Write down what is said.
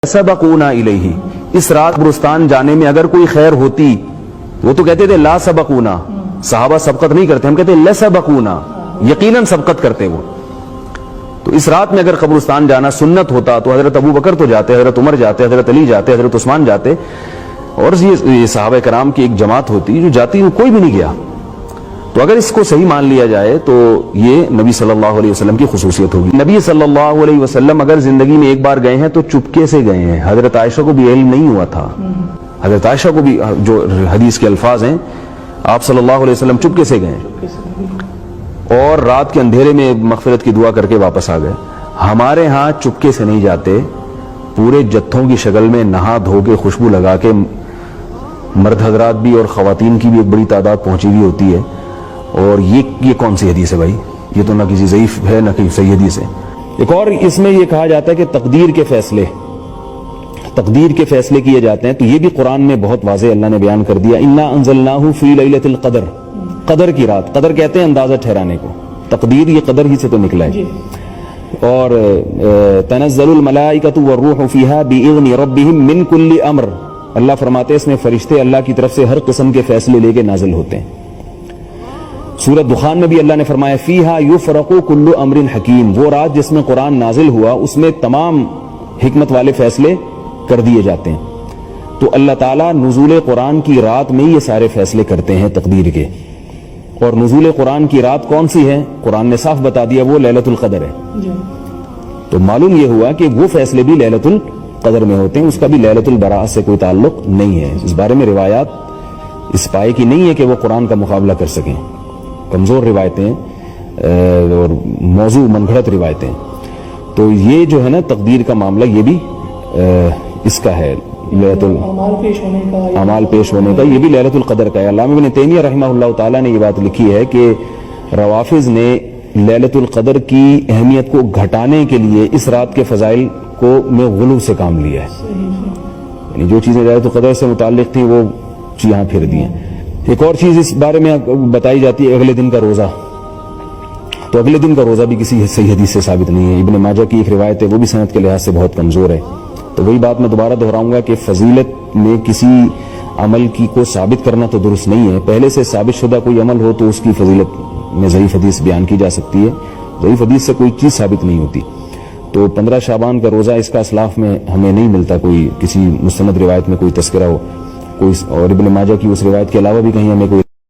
سبقونا الیہ، اس رات قبرستان جانے میں اگر کوئی خیر ہوتی، وہ تو کہتے تھے لا سبقونا، صحابہ سبقت نہیں کرتے، ہم کہتے ہیں لسبقونا، یقیناً سبقت کرتے وہ. تو اس رات میں اگر قبرستان جانا سنت ہوتا تو حضرت ابو بکر تو جاتے، حضرت عمر جاتے، حضرت علی جاتے، حضرت عثمان جاتے، اور یہ صحابہ کرام کی ایک جماعت ہوتی جو جاتی، کوئی بھی نہیں گیا. تو اگر اس کو صحیح مان لیا جائے تو یہ نبی صلی اللہ علیہ وسلم کی خصوصیت ہوگی. نبی صلی اللہ علیہ وسلم اگر زندگی میں ایک بار گئے ہیں تو چپکے سے گئے ہیں. حضرت عائشہ کو بھی علم نہیں ہوا تھا، حضرت عائشہ کو بھی، جو حدیث کے الفاظ ہیں، آپ صلی اللہ علیہ وسلم چپکے سے گئے اور رات کے اندھیرے میں مغفرت کی دعا کر کے واپس آ گئے. ہمارے ہاں چپکے سے نہیں جاتے، پورے جتھوں کی شکل میں نہا دھو کے خوشبو لگا کے، مرد حضرات بھی اور خواتین کی بھی ایک بڑی تعداد پہنچی ہوئی ہوتی ہے. اور یہ کون سی حدیث ہے بھائی؟ یہ تو نہ کسی ضعیف ہے نہ کسی صحیح حدیث ہے. ایک اور اس میں یہ کہا جاتا ہے کہ تقدیر کے فیصلے کیے جاتے ہیں، تو یہ بھی قرآن میں بہت واضح اللہ نے بیان کر دیا. انا انزلناہ فی لیلۃ القدر، قدر کی رات، قدر کہتے ہیں اندازہ ٹھہرانے کو، تقدیر یہ قدر ہی سے تو نکلا ہے. اور تنزل الملائکۃ والروح فیہا باذن ربہم من کل امر، اللہ فرماتے ہیں اس میں فرشتے اللہ کی طرف سے ہر قسم کے فیصلے لے کے نازل ہوتے ہیں. سورۃ دخان میں بھی اللہ نے فرمایا فیہا یفرق کل امر حکیم، وہ رات جس میں قرآن نازل ہوا اس میں تمام حکمت والے فیصلے کر دیے جاتے ہیں. تو اللہ تعالیٰ نزول قرآن کی رات میں یہ سارے فیصلے کرتے ہیں تقدیر کے. اور نزول قرآن کی رات کون سی ہے؟ قرآن نے صاف بتا دیا، وہ لیلۃ القدر ہے. تو معلوم یہ ہوا کہ وہ فیصلے بھی لیلۃ القدر میں ہوتے ہیں، اس کا بھی لیلۃ البراءۃ سے کوئی تعلق نہیں ہے. اس بارے میں روایات اس پائے کی نہیں ہے کہ وہ قرآن کا مقابلہ کر سکیں، کمزور روایتیں اور موضوع من گھڑت روایتیں. تو یہ جو ہے نا تقدیر کا معاملہ، یہ بھی اس کا ہے، اعمال پیش ہونے کا، یہ بھی لیلۃ القدر کا ہے. علامہ ابن تیمیہ رحمہ اللہ تعالیٰ نے یہ بات لکھی ہے کہ روافض نے لیلۃ القدر کی اہمیت کو گھٹانے کے لیے اس رات کے فضائل کو میں غلو سے کام لیا ہے، یعنی جو چیزیں لیلۃ القدر سے متعلق تھیں وہ یہاں پھر دی ہیں. ایک اور چیز اس بارے میں بتائی جاتی ہے اگلے دن کا روزہ. تو اگلے دن کا روزہ بھی کسی صحیح حدیث سے ثابت نہیں ہے. ابن ماجہ کی ایک روایت ہے، وہ بھی سند کے لحاظ سے بہت کمزور ہے. تو وہی بات میں دوبارہ دہراؤں گا کہ فضیلت میں کسی عمل کی کو ثابت کرنا تو درست نہیں ہے. پہلے سے ثابت شدہ کوئی عمل ہو تو اس کی فضیلت میں ضعیف حدیث بیان کی جا سکتی ہے. ضعیف حدیث سے کوئی چیز ثابت نہیں ہوتی. تو 15 شعبان کا روزہ، اس کا اسلاف میں ہمیں نہیں ملتا کوئی کسی مستند روایت میں کوئی تذکرہ ہو، کوئی، اور ابن ماجہ کی اس روایت کے علاوہ بھی کہیں ہمیں کوئی